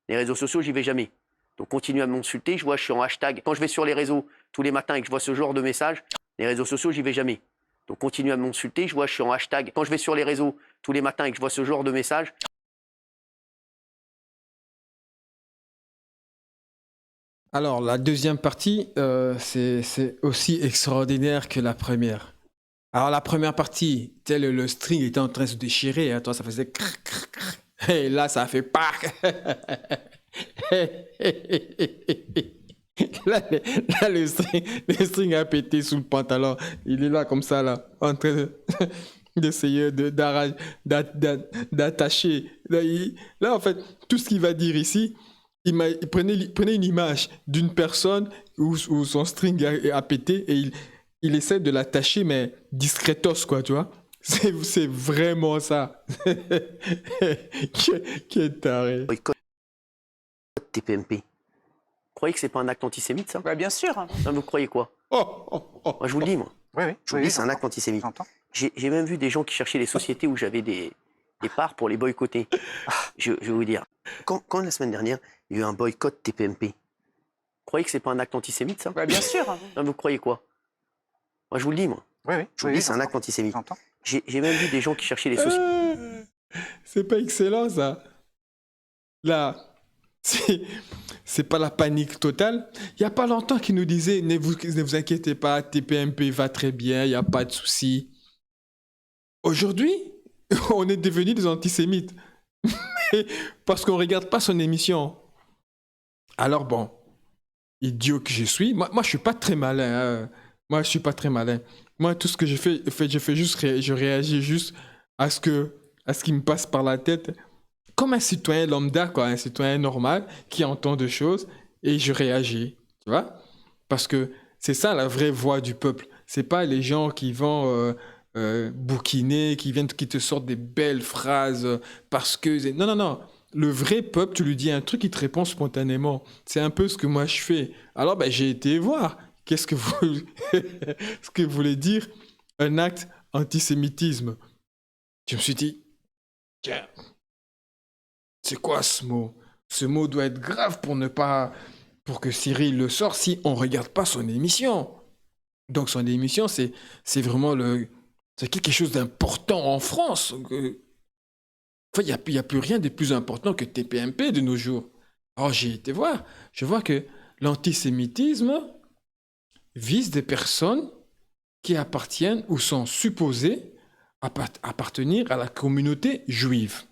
Les réseaux sociaux, j'y vais jamais. Donc continuez à m'insulter. Je vois, je suis en hashtag. Quand je vais sur les réseaux tous les matins et que je vois ce genre de message, les réseaux sociaux, j'y vais jamais. Donc continuez à m'insulter. Je vois, je suis en hashtag. Quand je vais sur les réseaux tous les matins et que je vois ce genre de message. Alors, la deuxième partie, c'est aussi extraordinaire que la première. Alors, la première partie, tel le string était en train de se déchirer, hein, toi, ça faisait crrr, crrr, crrr. Et là, ça a fait pac. Là, le string a pété sous le pantalon. Il est là, comme ça, là, en train d'essayer d'attacher. Là, en fait, tout ce qu'il va dire ici, il prenait une image d'une personne où son string a pété et il essaie de l'attacher, mais discretos, quoi, tu vois. C'est vraiment ça. Quel taré. Boycott TPMP. Vous croyez que c'est pas un acte antisémite, ça? Bah, bien sûr. Non, vous croyez quoi? Moi, je vous le dis, moi. Oui, oui. Je vous le dis, c'est un acte antisémite. J'ai même vu des gens qui cherchaient les sociétés où j'avais des parts pour les boycotter. Je vais vous dire, quand la semaine dernière, il y a eu un boycott TPMP, vous croyez que c'est pas un acte antisémite, ça? Bah, bien sûr. Non, vous croyez quoi? Moi, je vous le dis, moi. Oui, oui. Je vous le dis, c'est un acte antisémite. J'ai même vu des gens qui cherchaient les sociétés. C'est pas excellent, ça. Là, c'est pas la panique totale. Il y a pas longtemps qu'ils nous disaient ne vous inquiétez pas, TPMP va très bien, il n'y a pas de souci. Aujourd'hui, on est devenus des antisémites. Parce qu'on regarde pas son émission. Alors bon, idiot que je suis, moi je suis pas très malin. Hein. Moi je suis pas très malin. Moi tout ce que je fais juste, je réagis juste à ce qui me passe par la tête. Comme un citoyen lambda, quoi, un citoyen normal qui entend des choses et je réagis, tu vois? Parce que c'est ça la vraie voix du peuple. C'est pas les gens qui vont bouquiner, qui te sortent des belles phrases parce que... Non, non, non. Le vrai peuple, tu lui dis un truc, il te répond spontanément. C'est un peu ce que moi je fais. Alors, ben, j'ai été voir. Qu'est-ce que vous... ce que voulait dire un acte antisémitisme. Je me suis dit, tiens, c'est quoi ce mot? Ce mot doit être grave pour que Cyril le sorte si on regarde pas son émission. Donc son émission, c'est vraiment c'est quelque chose d'important en France. Enfin, il y a plus rien de plus important que TPMP de nos jours. Alors j'ai été voir, je vois que l'antisémitisme vise des personnes qui appartiennent ou sont supposées appartenir à la communauté juive.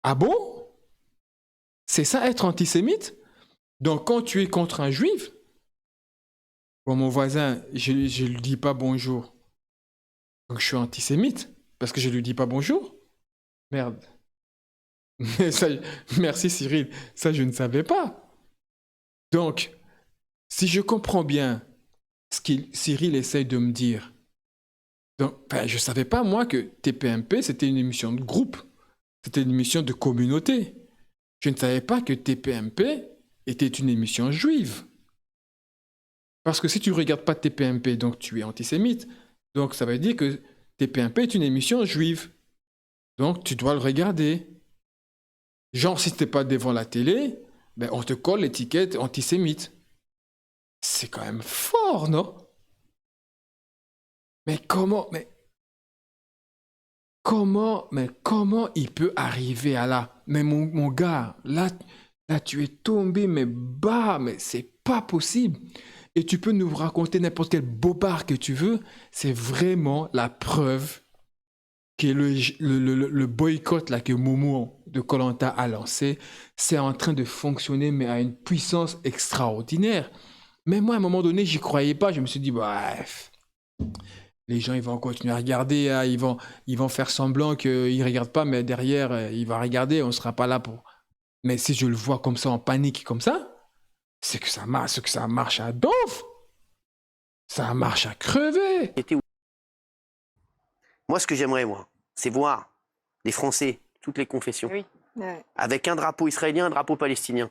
Ah bon? C'est ça être antisémite? Donc quand tu es contre un juif, bon, mon voisin, je ne lui dis pas bonjour. Donc je suis antisémite parce que je lui dis pas bonjour? Merde. Mais ça, merci Cyril, ça je ne savais pas. Donc, si je comprends bien ce que Cyril essaye de me dire, donc, ben, je ne savais pas moi que TPMP c'était une émission de groupe, c'était une émission de communauté. Je ne savais pas que TPMP était une émission juive. Parce que si tu ne regardes pas TPMP, donc tu es antisémite. Donc ça veut dire que TPMP est une émission juive. Donc tu dois le regarder. Genre, si tu n'es pas devant la télé, ben, on te colle l'étiquette antisémite. C'est quand même fort, non? Mais comment il peut arriver à là? Mais mon gars, là tu es tombé, mais bas, mais c'est pas possible. Et tu peux nous raconter n'importe quel bobard que tu veux. C'est vraiment la preuve que le boycott là, que Momo de Koh Lanta a lancé, c'est en train de fonctionner, mais à une puissance extraordinaire. Mais moi, à un moment donné, j'y croyais pas. Je me suis dit, bref, les gens, ils vont continuer à regarder. Hein, ils vont faire semblant qu'ils ne regardent pas, mais derrière, ils vont regarder. On ne sera pas là pour... Mais si je le vois comme ça, en panique, comme ça, c'est que ça marche à donf. Ça marche à crever. Moi, ce que j'aimerais, moi, c'est voir les Français, toutes les confessions, Oui. avec un drapeau israélien, un drapeau palestinien,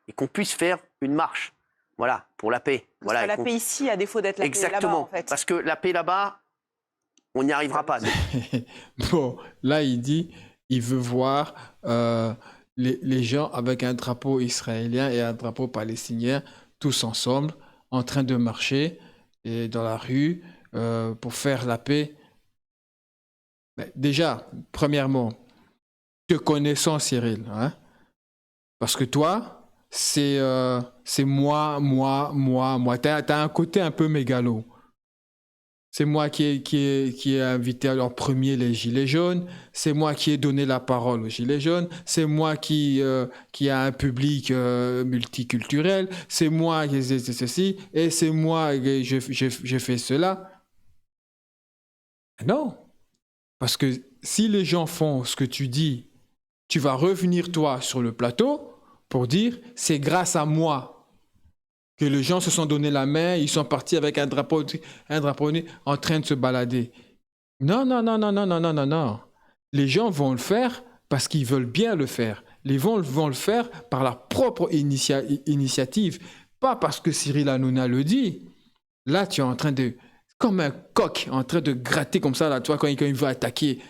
et qu'on puisse faire une marche, voilà, pour la paix. Parce Voilà, que la paix ici, à défaut d'être la paix là-bas, en fait. Parce que la paix là-bas, on n'y arrivera pas. Bon, là, il dit, il veut voir les gens avec un drapeau israélien et un drapeau palestinien, tous ensemble, en train de marcher et dans la rue pour faire la paix. Ben, déjà, premièrement, te connaissant, Cyril, hein, parce que toi, c'est moi. T'as un côté un peu mégalo. C'est moi qui ai invité alors premier les Gilets jaunes. C'est moi qui ai donné la parole aux Gilets jaunes. C'est moi qui a un public multiculturel. C'est moi qui ai ceci. Et c'est moi qui j'ai fait cela. Non. Parce que si les gens font ce que tu dis, tu vas revenir toi sur le plateau pour dire c'est grâce à moi que les gens se sont donné la main, ils sont partis avec un drapeau en train de se balader. Non, non, non, non, non, non, non, non, non. Les gens vont le faire parce qu'ils veulent bien le faire. Les gens vont le faire par leur propre initiative, pas parce que Cyril Hanouna le dit. Là, tu es en train de, comme un coq, en train de gratter comme ça, là, toi, quand il veut attaquer.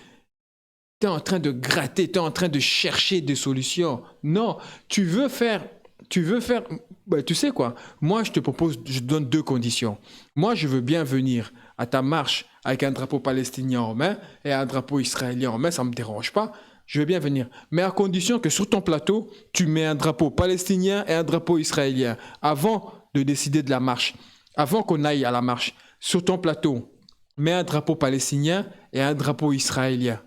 Tu es en train de gratter, tu es en train de chercher des solutions. Non, tu veux faire, bah, tu sais quoi, moi je te propose, je te donne deux conditions. Moi je veux bien venir à ta marche avec un drapeau palestinien en main et un drapeau israélien en main, ça ne me dérange pas. Je veux bien venir. Mais à condition que sur ton plateau, tu mets un drapeau palestinien et un drapeau israélien avant de décider de la marche, avant qu'on aille à la marche. Sur ton plateau, mets un drapeau palestinien et un drapeau israélien.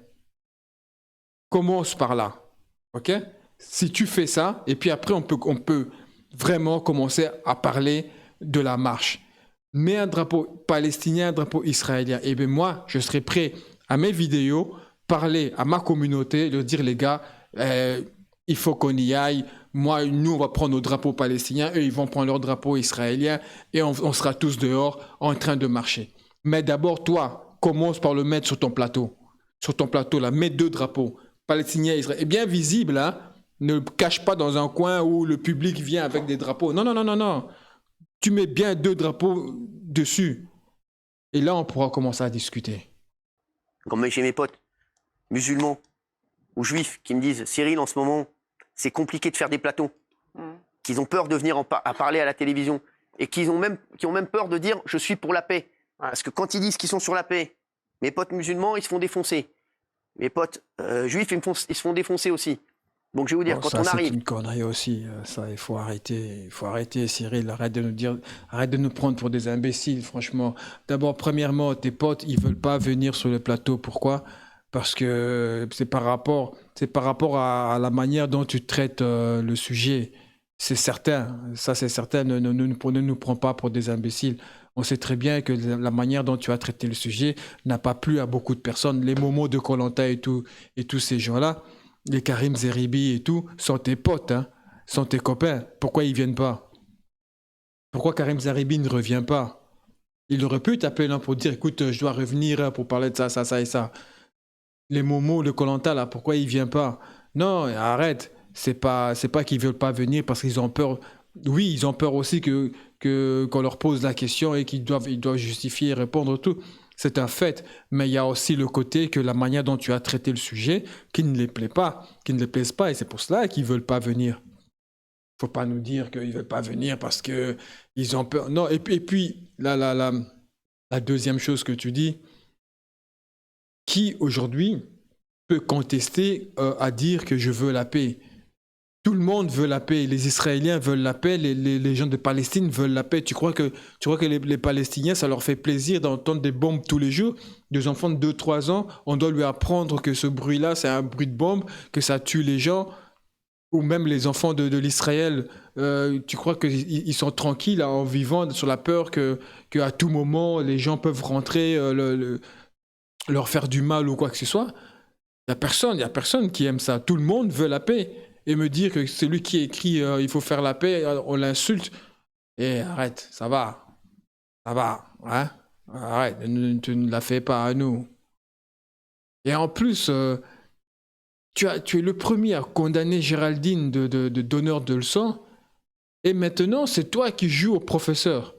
Commence par là, ok? Si tu fais ça, et puis après on peut vraiment commencer à parler de la marche. Mets un drapeau palestinien, un drapeau israélien. Et bien moi, je serai prêt à mes vidéos, parler à ma communauté, leur dire les gars, il faut qu'on y aille. Moi, nous, on va prendre nos drapeaux palestiniens, eux, ils vont prendre leur drapeau israélien, et on sera tous dehors en train de marcher. Mais d'abord, toi, commence par le mettre sur ton plateau. Sur ton plateau, là, mets deux drapeaux. Palestinien, Israël, est bien visible, hein? Ne cache pas dans un coin où le public vient avec des drapeaux. Non, non, non, non, non. Tu mets bien deux drapeaux dessus. Et là, on pourra commencer à discuter. Quand j'ai mes potes musulmans ou juifs qui me disent « Cyril, en ce moment, c'est compliqué de faire des plateaux. Qu'ils ont peur de venir à parler à la télévision. Et qui ont même peur de dire « Je suis pour la paix. » Parce que quand ils disent qu'ils sont sur la paix, mes potes musulmans, ils se font défoncer. Mes potes juifs, ils se font défoncer aussi. Donc je vais vous dire, bon, quand ça, on arrive... C'est une connerie aussi, ça, il faut arrêter, Cyril, arrête de nous prendre pour des imbéciles, franchement. D'abord, premièrement, tes potes, ils veulent pas venir sur le plateau, pourquoi? Parce que c'est par rapport à la manière dont tu traites le sujet, c'est certain, ça c'est certain, ne nous prends pas pour des imbéciles. On sait très bien que la manière dont tu as traité le sujet n'a pas plu à beaucoup de personnes. Les Momo de Koh Lanta et tous ces gens-là, les Karim Zeribi et tout, sont tes potes, hein, sont tes copains. Pourquoi ils viennent pas? Pourquoi Karim Zeribi ne revient pas? Il aurait pu t'appeler là pour dire, écoute, je dois revenir pour parler de ça, ça, ça et ça. Les Momo de Koh Lanta, là, pourquoi ils viennent pas? Non, arrête. C'est pas qu'ils veulent pas venir parce qu'ils ont peur. Oui, ils ont peur aussi qu'on leur pose la question et ils doivent justifier et répondre tout. C'est un fait. Mais il y a aussi le côté que la manière dont tu as traité le sujet qui ne les plaît pas, qui ne les plaise pas. Et c'est pour cela qu'ils ne veulent pas venir. Il ne faut pas nous dire qu'ils ne veulent pas venir parce qu'ils ont peur. Non, et puis la deuxième chose que tu dis, qui aujourd'hui peut contester à dire que je veux la paix? Tout le monde veut la paix. Les Israéliens veulent la paix. Les gens de Palestine veulent la paix. Tu crois que les Palestiniens, ça leur fait plaisir d'entendre des bombes tous les jours? Des enfants de 2-3 ans, on doit lui apprendre que ce bruit-là, c'est un bruit de bombe, que ça tue les gens. Ou même les enfants de l'Israël, tu crois qu'ils sont tranquilles là, en vivant sur la peur qu'à tout moment, les gens peuvent rentrer, leur faire du mal ou quoi que ce soit? Il n'y a personne qui aime ça. Tout le monde veut la paix. Et me dire que c'est lui qui écrit il faut faire la paix, on l'insulte. Et arrête, ça va, hein? Arrête, tu ne la fais pas à nous. Et en plus, tu es le premier à condamner Géraldine de donneur de leçons. Et maintenant, c'est toi qui joues au professeur.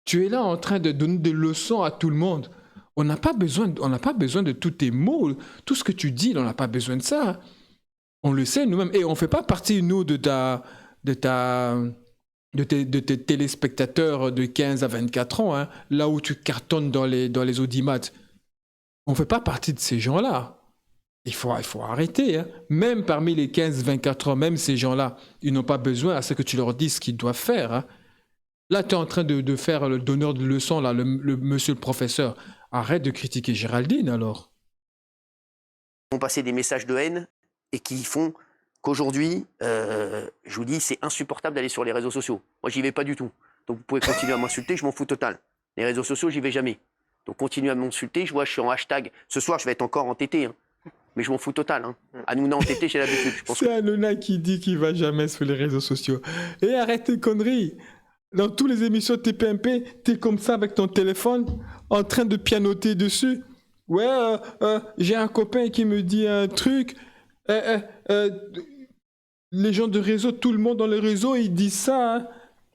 Tu es là en train de donner des leçons à tout le monde. On n'a pas besoin de tous tes mots, tout ce que tu dis, on n'a pas besoin de ça. On le sait nous-mêmes. Et on ne fait pas partie, nous, de tes téléspectateurs de 15 à 24 ans, hein, là où tu cartonnes dans les audimat. On ne fait pas partie de ces gens-là. Il faut arrêter. Hein. Même parmi les 15-24 ans, même ces gens-là, ils n'ont pas besoin à ce que tu leur dises ce qu'ils doivent faire. Hein. Là, tu es en train de faire le donneur de leçons, là, le monsieur le professeur. Arrête de critiquer Géraldine, alors. Ils vont passer des messages de haine et qui font qu'aujourd'hui, je vous dis, c'est insupportable d'aller sur les réseaux sociaux. Moi, j'y vais pas du tout. Donc, vous pouvez continuer à m'insulter, je m'en fous total. Les réseaux sociaux, j'y vais jamais. Donc, continuez à m'insulter. Je vois, je suis en hashtag. Ce soir, je vais être encore entêté. Hein. Mais je m'en fous total. Hein. Hanouna entêté, j'ai l'habitude. C'est Hanouna qui dit qu'il va jamais sur les réseaux sociaux. Et arrête tes conneries. Dans toutes les émissions de TPMP, t'es comme ça avec ton téléphone, en train de pianoter dessus. Ouais, j'ai un copain qui me dit un truc. Les gens de réseau, tout le monde dans les réseaux, ils disent ça.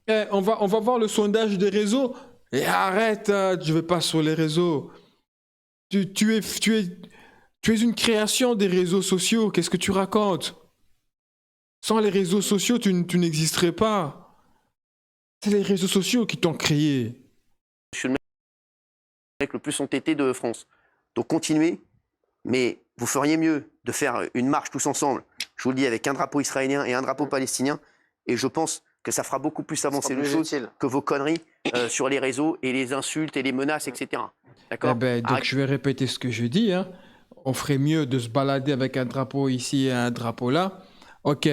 Hein. On va voir le sondage des réseaux. Et arrête, je vais pas sur les réseaux. Tu es une création des réseaux sociaux. Qu'est-ce que tu racontes? Sans les réseaux sociaux, tu n'existerais pas. C'est les réseaux sociaux qui t'ont créé. Je suis le mec le plus entêté de France. Donc continuez, mais vous feriez mieux de faire une marche tous ensemble, je vous le dis, avec un drapeau israélien et un drapeau palestinien, et je pense que ça fera beaucoup plus avancer les choses que vos conneries sur les réseaux et les insultes et les menaces, etc. D'accord ? Donc je vais répéter ce que je dis. Hein. On ferait mieux de se balader avec un drapeau ici et un drapeau là. Ok,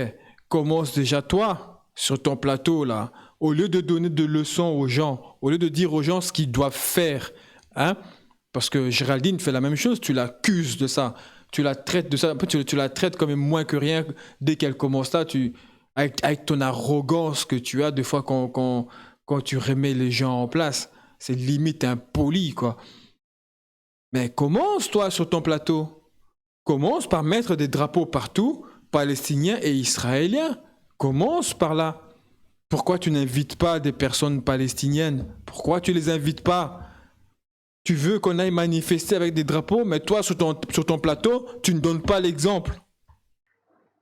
commence déjà toi, sur ton plateau là. Au lieu de donner de leçons aux gens, au lieu de dire aux gens ce qu'ils doivent faire, hein, parce que Géraldine fait la même chose, tu l'accuses de ça, tu la traites de ça, tu la traites comme moins que rien dès qu'elle commence là, avec ton arrogance que tu as des fois quand tu remets les gens en place, c'est limite impoli, quoi. Mais commence toi sur ton plateau, commence par mettre des drapeaux partout, palestiniens et israéliens, commence par là. Pourquoi tu n'invites pas des personnes palestiniennes? Pourquoi tu les invites pas? Tu veux qu'on aille manifester avec des drapeaux, mais toi, sur ton plateau, tu ne donnes pas l'exemple.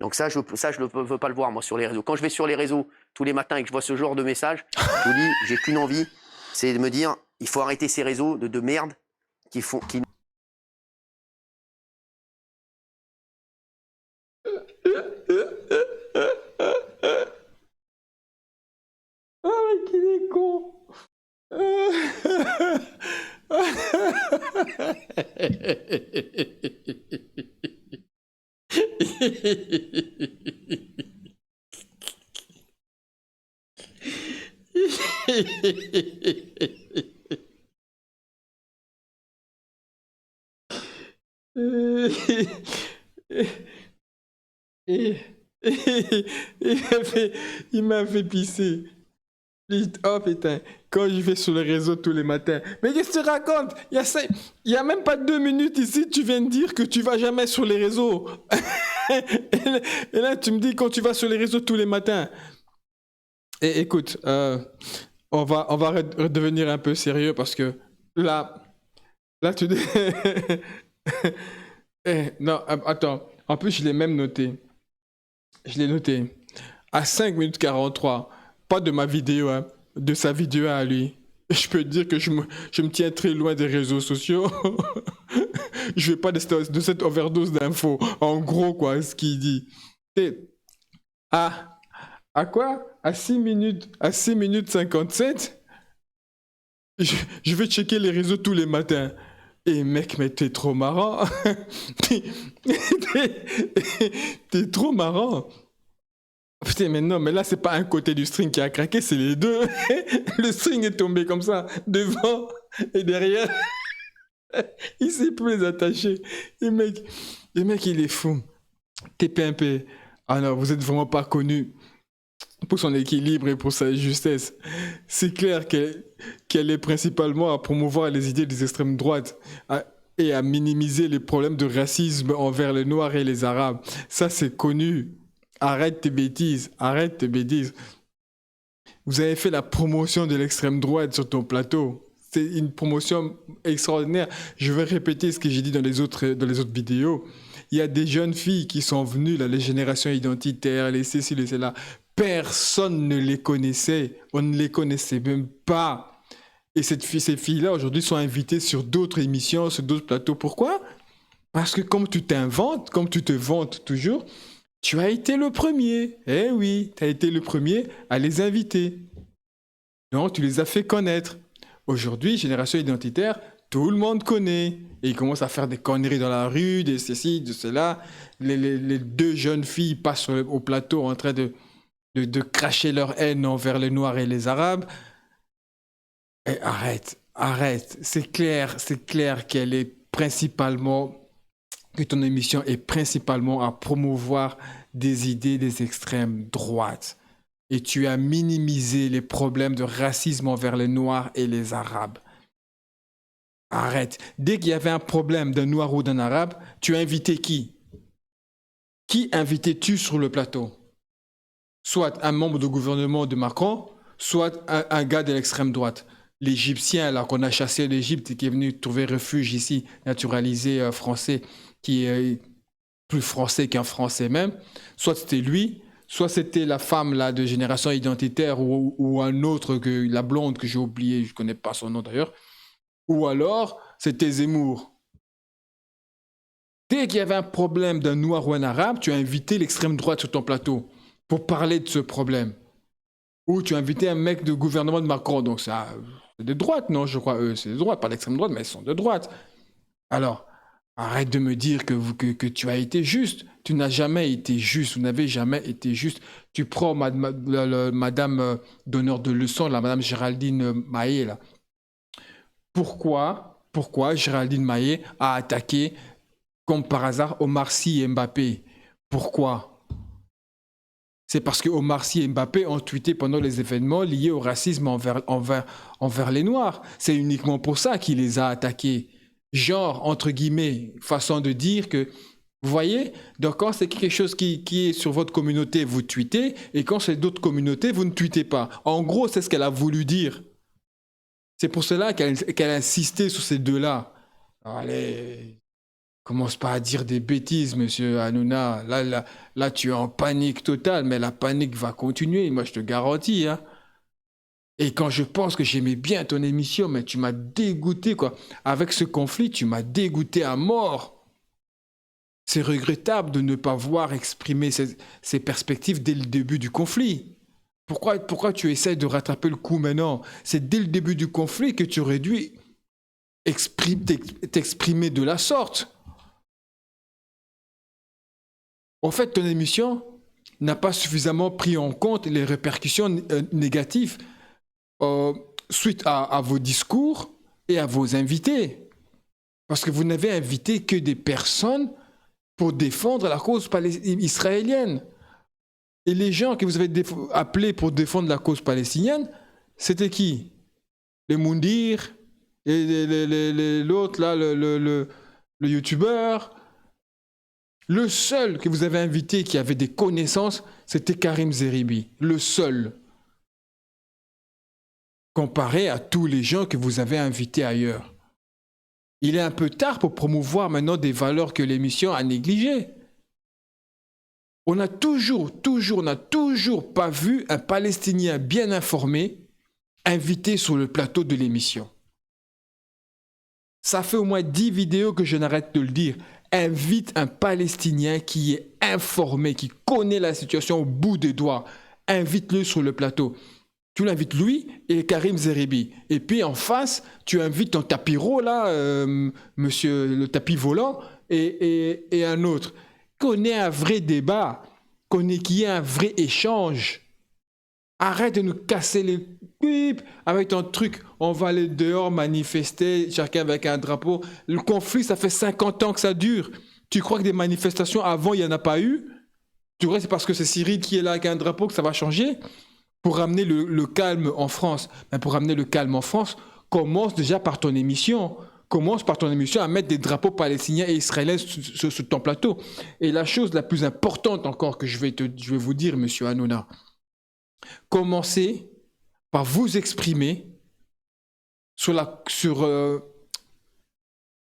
Donc ça, je ne veux pas le voir, moi, sur les réseaux. Quand je vais sur les réseaux tous les matins et que je vois ce genre de messages, je vous dis, j'ai qu'une envie, c'est de me dire, il faut arrêter ces réseaux de merde qui Ah, mais qu'il est con. Il m'a fait pisser. Oh putain, quand je vais sur les réseaux tous les matins. Mais qu'est-ce que tu racontes? Il y a même pas 2 minutes ici, tu viens de dire que tu vas jamais sur les réseaux. Et là, tu me dis quand tu vas sur les réseaux tous les matins. Et écoute, on va redevenir un peu sérieux parce que là tu dis... non, attends. En plus, je l'ai même noté. Je l'ai noté. À 5 minutes 43, pas de ma vidéo, hein, de sa vidéo à lui. Je peux te dire que je me tiens très loin des réseaux sociaux. Je vais pas de cette overdose d'infos. En gros, quoi, ce qu'il dit. Et à quoi? À 6 minutes 57, je vais checker les réseaux tous les matins. Et mec, mais t'es trop marrant. T'es trop marrant. Putain, mais non, mais là, c'est pas un côté du string qui a craqué, c'est les deux. Le string est tombé comme ça, devant et derrière. Il sait plus les attacher. Et mec, il est fou. TPMP. Ah non, vous êtes vraiment pas connu pour son équilibre et pour sa justesse. C'est clair qu'elle est principalement à promouvoir les idées des extrêmes droites et à minimiser les problèmes de racisme envers les Noirs et les Arabes. Ça, c'est connu. Arrête tes bêtises. Vous avez fait la promotion de l'extrême droite sur ton plateau. C'est une promotion extraordinaire. Je vais répéter ce que j'ai dit dans les autres vidéos. il y a des jeunes filles qui sont venues, là, les générations identitaires, les ceci, les cela. Personne ne les connaissait. On ne les connaissait même pas. Et ces filles-là, aujourd'hui, sont invitées sur d'autres émissions, sur d'autres plateaux. Pourquoi? Parce que comme tu t'inventes, comme tu te vantes toujours, tu as été le premier. Eh oui, tu as été le premier à les inviter. Donc, tu les as fait connaître. Aujourd'hui, génération identitaire, tout le monde connaît. Et ils commencent à faire des conneries dans la rue, des ceci, de cela. Les deux jeunes filles passent au plateau en train de cracher leur haine envers les Noirs et les Arabes. Et arrête. C'est clair qu'elle est principalement, que ton émission est principalement à promouvoir des idées des extrêmes droites. Et tu as minimisé les problèmes de racisme envers les Noirs et les Arabes. Arrête. Dès qu'il y avait un problème d'un Noir ou d'un Arabe, tu as invité qui? Qui invitais-tu sur le plateau? Soit un membre du gouvernement de Macron, soit un gars de l'extrême droite. L'Égyptien, là, qu'on a chassé d'Égypte et qui est venu trouver refuge ici, naturalisé français, qui est plus français qu'un Français même, soit c'était lui, soit c'était la femme là, de génération identitaire ou un autre, la blonde que j'ai oublié, je ne connais pas son nom d'ailleurs, ou alors c'était Zemmour. Dès qu'il y avait un problème d'un Noir ou un Arabe, tu as invité l'extrême droite sur ton plateau pour parler de ce problème. Ou tu as invité un mec du gouvernement de Macron, donc c'est de droite, non, je crois, eux, c'est de droite, pas l'extrême droite, mais ils sont de droite. Alors, arrête de me dire que tu as été juste. Tu n'as jamais été juste, vous n'avez jamais été juste. Tu prends madame donneur de leçons, la madame Géraldine Maé, là. Pourquoi Géraldine Maé a attaqué, comme par hasard, Omar Sy et Mbappé? Pourquoi? C'est parce que Omar Sy et Mbappé ont tweeté pendant les événements liés au racisme envers les Noirs. C'est uniquement pour ça qu'il les a attaqués. Genre, entre guillemets, façon de dire que, vous voyez, donc quand c'est quelque chose qui est sur votre communauté, vous tweetez, et quand c'est d'autres communautés, vous ne tweetez pas. En gros, c'est ce qu'elle a voulu dire. C'est pour cela qu'elle a insisté sur ces deux-là. Allez, commence pas à dire des bêtises, monsieur Hanouna. Là, tu es en panique totale, mais la panique va continuer, moi je te garantis. Hein. Et quand je pense que j'aimais bien ton émission, mais tu m'as dégoûté, quoi. Avec ce conflit, tu m'as dégoûté à mort. C'est regrettable de ne pas voir exprimer ces perspectives dès le début du conflit. Pourquoi tu essaies de rattraper le coup maintenant? C'est dès le début du conflit que tu aurais dû t'exprimer de la sorte. En fait, ton émission n'a pas suffisamment pris en compte les répercussions négatives suite à vos discours et à vos invités. Parce que vous n'avez invité que des personnes pour défendre la cause israélienne. Et les gens que vous avez appelés pour défendre la cause palestinienne, c'était qui? Les Moundir, l'autre là, le youtubeur. Le seul que vous avez invité qui avait des connaissances, c'était Karim Zeribi. Le seul. Comparé à tous les gens que vous avez invités ailleurs. Il est un peu tard pour promouvoir maintenant des valeurs que l'émission a négligées. On n'a toujours pas vu un Palestinien bien informé invité sur le plateau de l'émission. Ça fait au moins 10 vidéos que je n'arrête de le dire. Invite un Palestinien qui est informé, qui connaît la situation au bout des doigts. Invite-le sur le plateau. Tu l'invites lui et Karim Zeribi. Et puis en face, tu invites ton tapiro là, monsieur le tapis volant, et un autre. Qu'on ait un vrai débat, qu'il y ait un vrai échange. Arrête de nous casser les pipes avec ton truc. On va aller dehors manifester, chacun avec un drapeau. Le conflit, ça fait 50 ans que ça dure. Tu crois que des manifestations avant, il n'y en a pas eu? Tu crois que c'est parce que c'est Cyril qui est là avec un drapeau que ça va changer? Pour ramener le calme en France. Mais pour ramener le calme en France, commence déjà par ton émission. Commence par ton émission à mettre des drapeaux palestiniens et israéliens sur ton plateau. Et la chose la plus importante encore que je vais vous dire, monsieur Hanouna, commencez par vous exprimer sur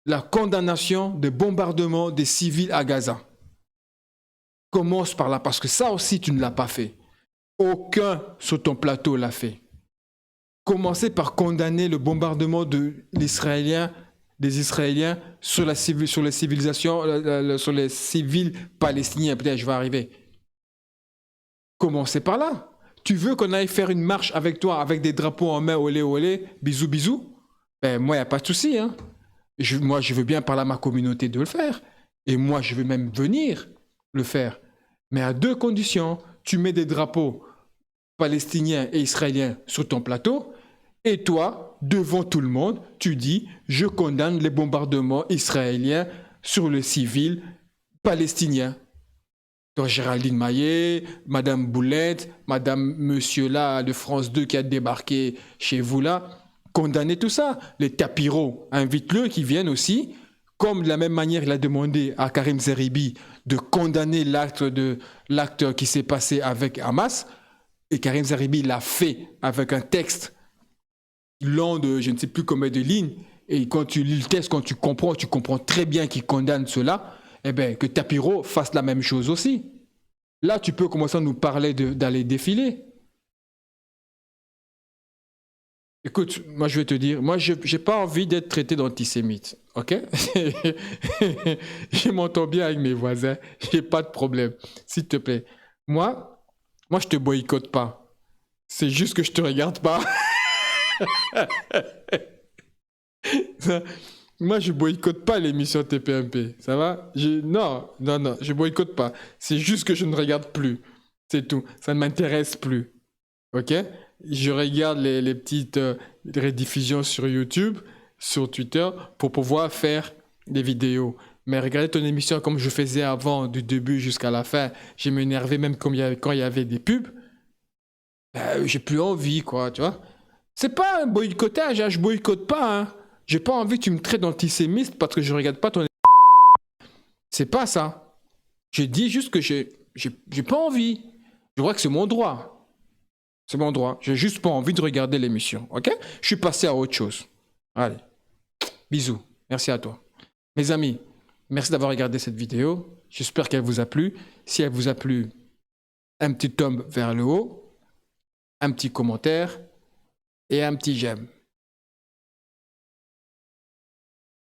la condamnation des bombardements des civils à Gaza. Commence par là, parce que ça aussi, tu ne l'as pas fait. Aucun sur ton plateau l'a fait. Commencez par condamner le bombardement des Israéliens sur les civilisations, sur les civils palestiniens. Peut-être je vais arriver. Commencez par là. Tu veux qu'on aille faire une marche avec toi, avec des drapeaux en main, olé olé, bisous bisous? Ben moi, il n'y a pas de souci. Hein. Moi, je veux bien parler à ma communauté de le faire. Et moi, je veux même venir le faire. Mais à 2 conditions. Tu mets des drapeaux palestiniens et israéliens sur ton plateau. Et toi, devant tout le monde, tu dis « Je condamne les bombardements israéliens sur les civils palestiniens ». Donc Géraldine Maillet, Madame Boulette, Madame Monsieur là de France 2 qui a débarqué chez vous là, condamnez tout ça. Les tapiros, invite-le qui viennent aussi. Comme de la même manière, il a demandé à Karim Zeribi de condamner l'acte qui s'est passé avec Hamas. Et Karim Zeribi l'a fait avec un texte long de je ne sais plus combien de lignes. Et quand tu lis le texte, quand tu comprends très bien qu'il condamne cela. Eh bien, que Tapiro fasse la même chose aussi. Là, tu peux commencer à nous parler d'aller défiler. Écoute, moi, je vais te dire, moi, je n'ai pas envie d'être traité d'antisémite, ok? Je m'entends bien avec mes voisins, j'ai pas de problème, s'il te plaît. Moi, je te boycotte pas. C'est juste que je te regarde pas. Moi, je boycotte pas l'émission TPMP, ça va? Non, je boycotte pas. C'est juste que je ne regarde plus, c'est tout. Ça ne m'intéresse plus, ok? Je regarde les petites rediffusions sur YouTube, sur Twitter, pour pouvoir faire des vidéos. Mais regarder ton émission comme je faisais avant, du début jusqu'à la fin, je m'énervais même quand il y avait des pubs. J'ai plus envie, quoi, tu vois? C'est pas un boycottage, hein, je boycotte pas, hein. J'ai pas envie que tu me traites d'antisémite parce que je regarde pas ton... C'est pas ça. Je dis juste que j'ai pas envie. Je crois que c'est mon droit. C'est mon droit. J'ai juste pas envie de regarder l'émission, ok? Je suis passé à autre chose. Allez. Bisous. Merci à toi. Mes amis, merci d'avoir regardé cette vidéo. J'espère qu'elle vous a plu. Si elle vous a plu, un petit thumb vers le haut, un petit commentaire et un petit j'aime.